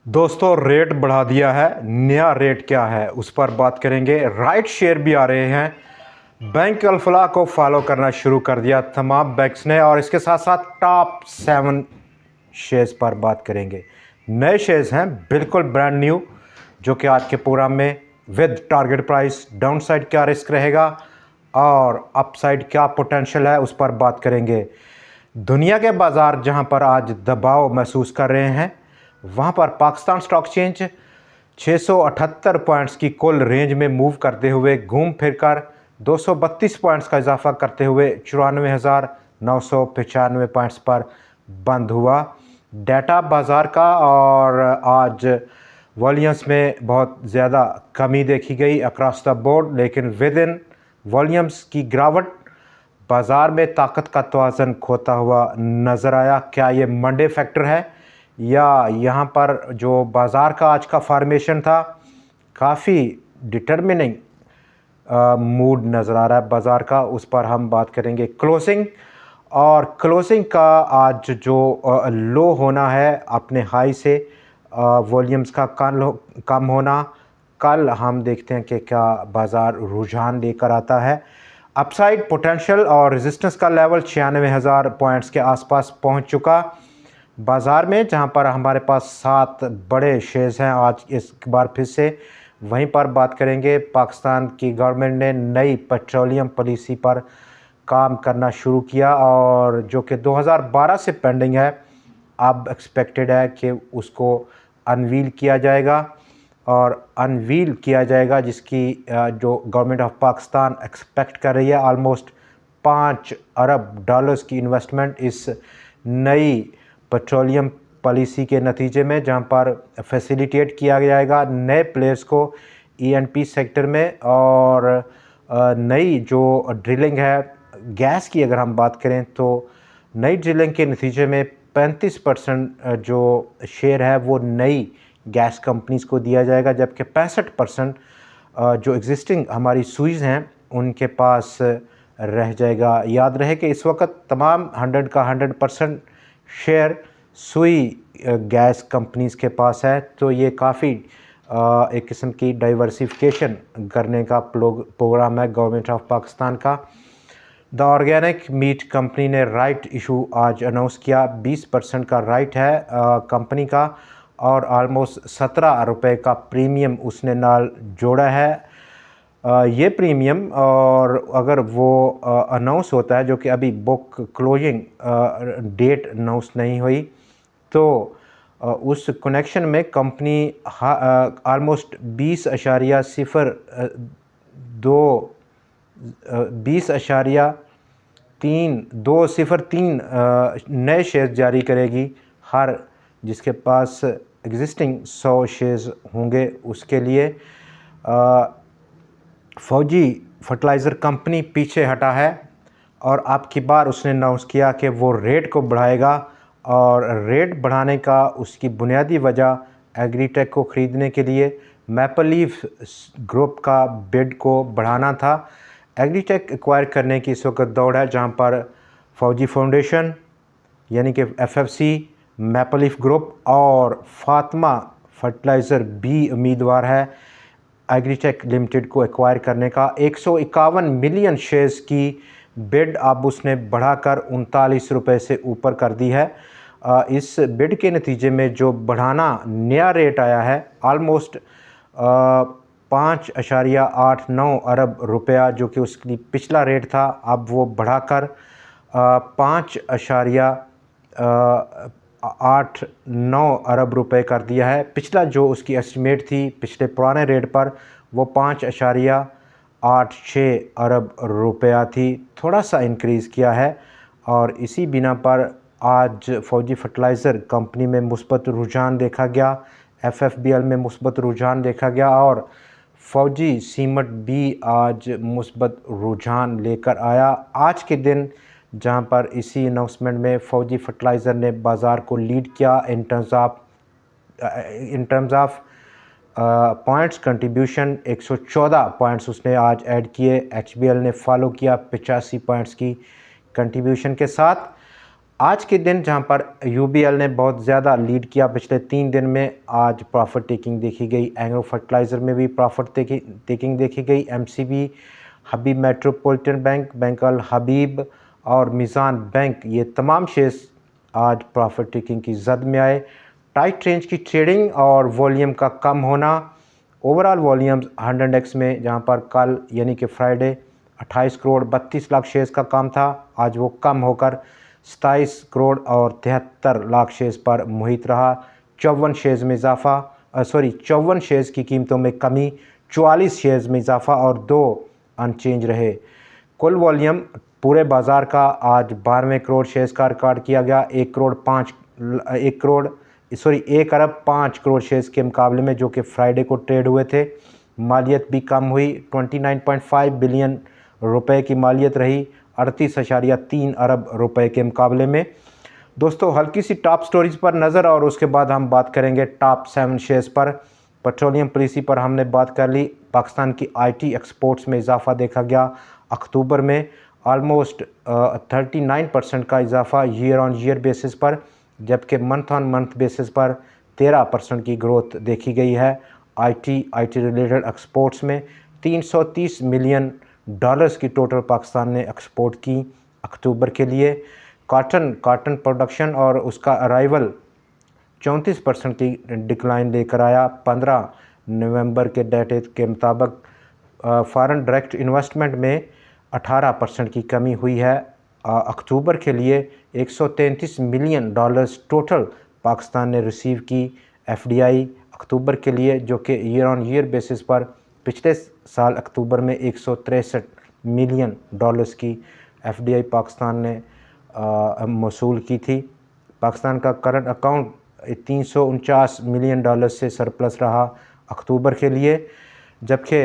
दोस्तों रेट बढ़ा दिया है। नया रेट क्या है उस पर बात करेंगे। राइट शेयर भी आ रहे हैं। बैंक अल्फला को फॉलो करना शुरू कर दिया तमाम बैंक्स ने, और इसके साथ साथ टॉप 7 शेयर्स पर बात करेंगे। नए शेयर्स हैं, बिल्कुल ब्रांड न्यू, जो कि आज के प्रोग्राम में विद टारगेट प्राइस, डाउनसाइड क्या रिस्क रहेगा और अपसाइड क्या पोटेंशियल है उस पर बात करेंगे। दुनिया के बाज़ार जहां पर आज दबाव महसूस कर रहे हैं, वहां पर पाकिस्तान स्टॉक एक्सचेंज 678 पॉइंट्स की कुल रेंज में मूव करते हुए घूम फिरकर 232 पॉइंट्स का इजाफा करते हुए 94,995 पॉइंट्स पर बंद हुआ। डाटा बाज़ार का, और आज वॉल्यूम्स में बहुत ज़्यादा कमी देखी गई अक्रॉस द बोर्ड, लेकिन विद इन वॉल्यूम्स की गिरावट बाज़ार में ताकत का तवाज़न खोता हुआ नज़र आया। क्या ये मंडे फैक्टर है या यहाँ पर जो बाज़ार का आज का फॉर्मेशन था, काफ़ी डिटर्मिनिंग मूड नज़र आ रहा है बाज़ार का, उस पर हम बात करेंगे। क्लोजिंग का आज जो लो होना है अपने हाई से, वॉल्यूम्स का कम होना, कल हम देखते हैं कि क्या बाज़ार रुझान लेकर आता है। अपसाइड पोटेंशियल और रेजिस्टेंस का लेवल 96,000 पॉइंट्स के आसपास पहुंच चुका बाज़ार में, जहां पर हमारे पास 7 बड़े शेयर्स हैं आज इस बार फिर से। वहीं पर बात करेंगे, पाकिस्तान की गवर्नमेंट ने नई पेट्रोलियम पॉलिसी पर काम करना शुरू किया, और जो कि 2012 से पेंडिंग है, अब एक्सपेक्टेड है कि उसको अनवील किया जाएगा जिसकी जो गवर्नमेंट ऑफ पाकिस्तान एक्सपेक्ट कर रही है ऑलमोस्ट $5 अरब की इन्वेस्टमेंट इस नई पेट्रोलियम पॉलिसी के नतीजे में, जहां पर फैसिलिटेट किया जाएगा नए प्लेयर्स को ईएनपी सेक्टर में। और नई जो ड्रिलिंग है गैस की, अगर हम बात करें तो नई ड्रिलिंग के नतीजे में 35% जो शेयर है वो नई गैस कंपनीज को दिया जाएगा, जबकि 65% जो एग्जिस्टिंग हमारी सुईज़ हैं उनके पास रह जाएगा। याद रहे कि इस वक्त तमाम 100 का 100% शेयर सुई गैस कंपनीज़ के पास है, तो ये काफ़ी एक किस्म की डाइवर्सिफिकेशन करने का प्रोग्राम है गवर्नमेंट ऑफ पाकिस्तान का। द ऑर्गेनिक मीट कंपनी ने राइट इशू आज अनाउंस किया। 20% का राइट है कंपनी का, और ऑलमोस्ट 17 रुपये का प्रीमियम उसने नाल जोड़ा है। ये प्रीमियम, और अगर वो अनाउंस होता है, जो कि अभी बुक क्लोजिंग डेट अनाउंस नहीं हुई, तो उस कनेक्शन में कंपनी ऑलमोस्ट 20.3 नए शेयर जारी करेगी, हर जिसके पास एग्जिस्टिंग 100 शेयर्स होंगे उसके लिए। फौजी फर्टिलाइज़र कंपनी पीछे हटा है, और अब की बार उसने अनाउंस किया कि वो रेट को बढ़ाएगा, और रेट बढ़ाने का उसकी बुनियादी वजह एग्रीटेक को ख़रीदने के लिए मैपल लीफ ग्रुप का बिड को बढ़ाना था। एग्रीटेक एक्वायर करने की इस वक्त दौड़ है, जहां पर फौजी फाउंडेशन यानी कि एफएफसी, मैपल लीफ ग्रुप और फातिमा फर्टिलाइज़र भी उम्मीदवार है एग्रीटेक लिमिटेड को एक्वायर करने का। 151 मिलियन शेयर्स की बिड अब उसने बढ़ाकर 39 रुपये से ऊपर कर दी है। इस बिड के नतीजे में जो बढ़ाना नया रेट आया है ऑलमोस्ट 5.89 अरब रुपया, जो कि उसकी पिछला रेट था, अब वो बढ़ाकर 5.89 अरब रुपए कर दिया है। पिछला जो उसकी एस्टिमेट थी पिछले पुराने रेट पर, वो 5.86 अरब रुपया थी, थोड़ा सा इंक्रीज़ किया है। और इसी बिना पर आज फौजी फर्टिलाइज़र कंपनी में मुस्बत रुझान देखा गया, एफएफबीएल में मुस्बत रुझान देखा गया, और फौजी सीमेंट भी आज मुस्बत रुझान लेकर आया आज के दिन, जहां पर इसी अनाउंसमेंट में फौजी फर्टिलाइज़र ने बाज़ार को लीड किया in terms of points contribution. 114 points उसने आज ऐड किए। एचबीएल ने फॉलो किया 85 पॉइंट्स की कंट्रीब्यूशन के साथ। आज के दिन जहां पर यूबीएल ने बहुत ज़्यादा लीड किया पिछले 3 दिन में, आज प्रॉफिट टेकिंग देखी गई। एग्रो फर्टिलाइज़र में भी प्रॉफिट टेकिंग देखी गई। एमसीबी, हबीब मेट्रोपॉलिटन बैंक, बैंक अल हबीब और मिज़ान बैंक, ये तमाम शेयर्स आज प्रॉफिट टेकिंग की जद में आए। टाइट रेंज की ट्रेडिंग और वॉल्यूम का कम होना, ओवरऑल वॉल्यूम्स 100x में जहां पर कल यानी कि फ्राइडे 28 करोड़ 32 लाख शेयर्स का काम था, आज वो कम होकर 27 करोड़ और 73 लाख शेयर्स पर मुहित रहा। 54 शेयर्स में इजाफा 54 शेयर्स की कीमतों में कमी, 44 शेयर्स में इजाफा और 2 अनचेंज रहे। कुल वॉल्यूम पूरे बाज़ार का आज 12वें करोड़ शेयर्स का रिकॉर्ड किया गया। 1 अरब 5 करोड़ शेयर्स के मुकाबले में, जो कि फ्राइडे को ट्रेड हुए थे। मालियत भी कम हुई, 29.5 बिलियन रुपए की मालियत रही 38.3 अरब रुपए के मुकाबले में। दोस्तों, हल्की सी टॉप स्टोरीज पर नज़र और उसके बाद हम बात करेंगे टॉप 7 शेयर्स पर। पेट्रोलियम पॉलिसी पर हमने बात कर ली। पाकिस्तान की आईटी एक्सपोर्ट्स में इजाफा देखा गया अक्टूबर में, ऑलमोस्ट 39% का इजाफा ईयर ऑन ईयर बेसिस पर, जबकि मंथ ऑन मंथ बेसिस पर 13% की ग्रोथ देखी गई है। आईटी रिलेटेड एक्सपोर्ट्स में 330 मिलियन डॉलर्स की टोटल पाकिस्तान ने एक्सपोर्ट की अक्टूबर के लिए। कॉटन प्रोडक्शन और उसका अराइवल 34% की डिक्लाइन लेकर आया 15 नवंबर के डेटा के मुताबिक। फॉरेन डायरेक्ट इन्वेस्टमेंट में 18% की कमी हुई है। अक्टूबर के लिए 133 मिलियन डॉलर्स टोटल पाकिस्तान ने रिसीव की एफडीआई अक्टूबर के लिए, जो कि ईयर ऑन ईयर बेसिस पर पिछले साल अक्टूबर में 163 मिलियन डॉलर्स की एफडीआई पाकिस्तान ने मौसूल की थी। पाकिस्तान का करंट अकाउंट 349 मिलियन डॉलर से सरप्लस रहा अक्टूबर के लिए, जबकि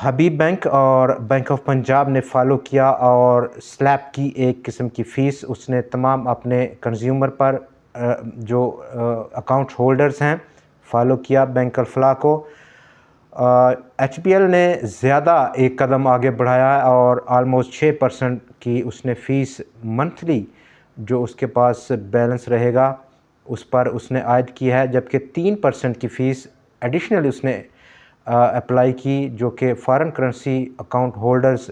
हबीब बैंक और बैंक ऑफ पंजाब ने फॉलो किया और स्लैब की एक किस्म की फ़ीस उसने तमाम अपने कंज्यूमर पर जो अकाउंट होल्डर्स हैं फॉलो किया बैंक अल-फलाह को। HPL ने ज़्यादा एक कदम आगे बढ़ाया और आलमोस्ट 6% की उसने फ़ीस मंथली जो उसके पास बैलेंस रहेगा उस पर उसने आयद की है, जबकि 3% की फ़ीस एडिशनल उसने अप्लाई की, जो कि फॉरेन करेंसी अकाउंट होल्डर्स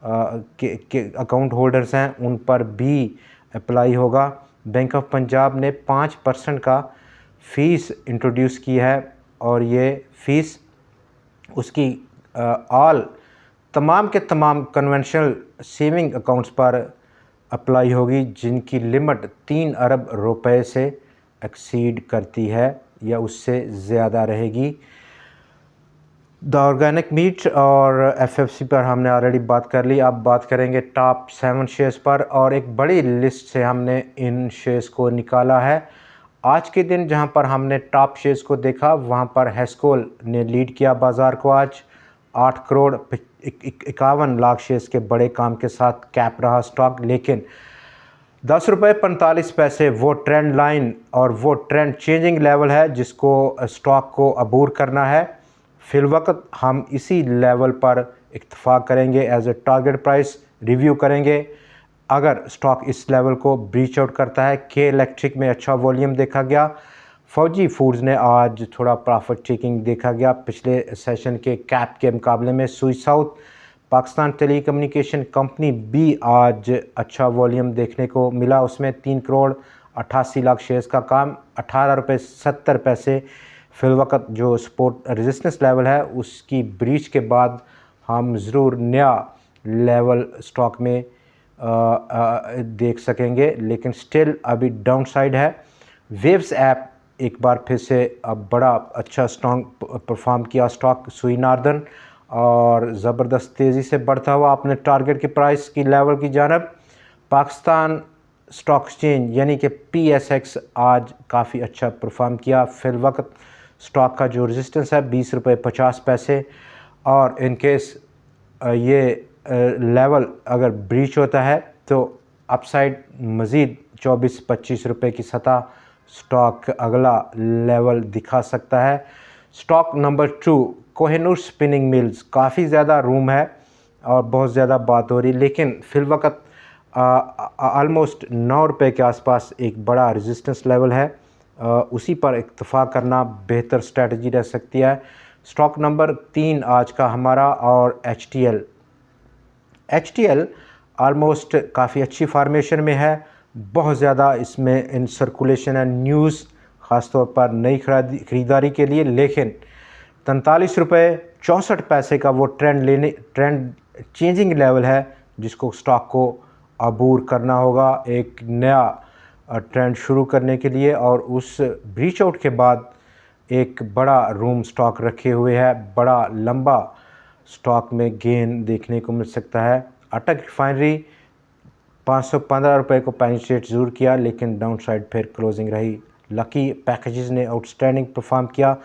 के अकाउंट होल्डर्स हैं उन पर भी अप्लाई होगा। बैंक ऑफ पंजाब ने 5% का फ़ीस इंट्रोड्यूस की है और ये फ़ीस उसकी तमाम के तमाम कन्वेंशनल सेविंग अकाउंट्स पर अप्लाई होगी जिनकी लिमिट 3 अरब रुपए से एक्सीड करती है या उससे ज़्यादा रहेगी। द ऑर्गेनिक मीट और एफएफसी पर हमने ऑलरेडी बात कर ली। अब बात करेंगे टॉप 7 शेयर्स पर और एक बड़ी लिस्ट से हमने इन शेयर्स को निकाला है। आज के दिन जहां पर हमने टॉप शेयर्स को देखा वहां पर हेस्कोल ने लीड किया बाज़ार को। आज 8 करोड़ 51 लाख शेयर्स के बड़े काम के साथ कैप रहा स्टॉक, लेकिन 10 रुपये 45 पैसे वो ट्रेंड लाइन और वो ट्रेंड चेंजिंग लेवल है जिसको स्टॉक को अबूर करना है। फिलवक्त हम इसी लेवल पर इत्तफाक करेंगे, as a target price review करेंगे। अगर स्टॉक इस लेवल को ब्रीच आउट करता है। के इलेक्ट्रिक में अच्छा वॉल्यूम देखा गया। फौजी फूड्स ने आज थोड़ा प्रॉफिट टेकिंग देखा गया पिछले सेशन के कैप के मुकाबले में। Sui south Pakistan telecommunication company भी आज अच्छा वॉल्यूम देखने को मिला, उसमें 3 करोड़ 88 लाख शेयर्स का काम 18 रुपये 70 पैसे फिलवक्त जो सपोर्ट रेजिस्टेंस लेवल है उसकी ब्रीच के बाद हम ज़रूर नया लेवल स्टॉक में देख सकेंगे, लेकिन स्टिल अभी डाउन साइड है। वेव्स ऐप एक बार फिर से अब बड़ा अच्छा स्ट्रॉन्ग परफॉर्म किया स्टॉक सुई नार्दन और ज़बरदस्त तेज़ी से बढ़ता हुआ अपने टारगेट के प्राइस की लेवल की जानब। पाकिस्तान स्टॉक एक्सचेंज यानी कि PSX आज काफ़ी अच्छा परफॉर्म किया। फिलवक्त स्टॉक का जो रेजिस्टेंस है 20 रुपये 50 पैसे और इन केस ये लेवल अगर ब्रीच होता है तो अपसाइड मज़ीद 24-25 रुपये की सतह स्टॉक अगला लेवल दिखा सकता है। Stock number 2 Kohinoor spinning mills, काफ़ी ज़्यादा रूम है और बहुत ज़्यादा बात हो रही, लेकिन फिलवक्त ऑलमोस्ट 9 रुपये के आसपास एक बड़ा रेजिस्टेंस लेवल है, उसी पर इत्तफाक करना बेहतर स्ट्रेटजी रह सकती है। स्टॉक नंबर 3 आज का हमारा और एच टी एल ऑलमोस्ट काफ़ी अच्छी फार्मेशन में है, बहुत ज़्यादा इसमें इन सर्कुलेशन है न्यूज़ ख़ासतौर पर नई ख़रीदारी के लिए, लेकिन 43 रुपये 64 पैसे का वो ट्रेंड चेंजिंग लेवल है जिसको स्टॉक को अबूर करना होगा एक नया ट्रेंड शुरू करने के लिए, और उस ब्रीच आउट के बाद एक बड़ा रूम स्टॉक रखे हुए है, बड़ा लंबा स्टॉक में गेन देखने को मिल सकता है। अटक रिफाइनरी 515 रुपये को पेनिट्रेट ज़रूर किया, लेकिन डाउन साइड फिर क्लोजिंग रही। लकी पैकेजेस ने आउटस्टैंडिंग परफॉर्म किया।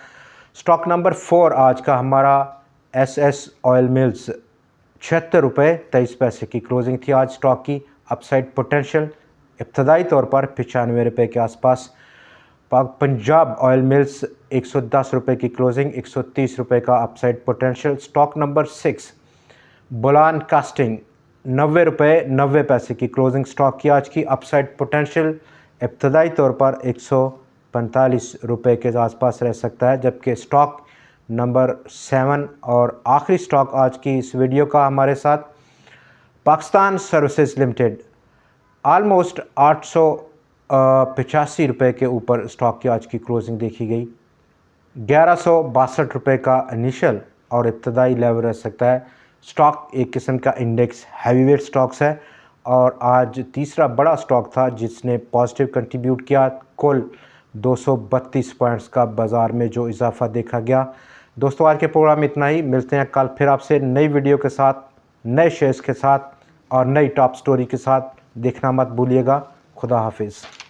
स्टॉक नंबर 4 आज का हमारा एसएस ऑयल मिल्स 76 रुपये 23 पैसे की क्लोजिंग थी आज स्टॉक की। अपसाइड पोटेंशियल इब्तदाई तौर पर 95 रुपये के आसपास। पंजाब ऑयल मिल्स 110 रुपये की क्लोजिंग, 130 रुपये का upside potential. Stock number 6 Bolan casting 90 रुपये 90 पैसे की क्लोजिंग स्टॉक की आज की। अपसाइड पोटेंशियल इब्तदाई तौर पर 145 रुपये के आसपास रह सकता है। जबकि स्टॉक नंबर 7 और आखिरी स्टॉक आज की इस वीडियो का हमारे साथ पाकिस्तान सर्विसेज लिमिटेड, ऑलमोस्ट 885 रुपये के ऊपर स्टॉक की आज की क्लोजिंग देखी गई। 1162 रुपये का इनिशियल और इब्तदाई लेवल रह सकता है। स्टॉक एक किस्म का इंडेक्स हैवीवेट स्टॉक्स है, और आज तीसरा बड़ा स्टॉक था जिसने पॉजिटिव कंट्रीब्यूट किया। कुल 232 पॉइंट्स का बाज़ार में जो इजाफा देखा गया। दोस्तों, आज के प्रोग्राम में इतना ही। मिलते हैं कल फिर आपसे नई वीडियो के साथ, नए शेयर्स के साथ और नई टॉप स्टोरी के साथ। देखना मत भूलिएगा। खुदा हाफिज़।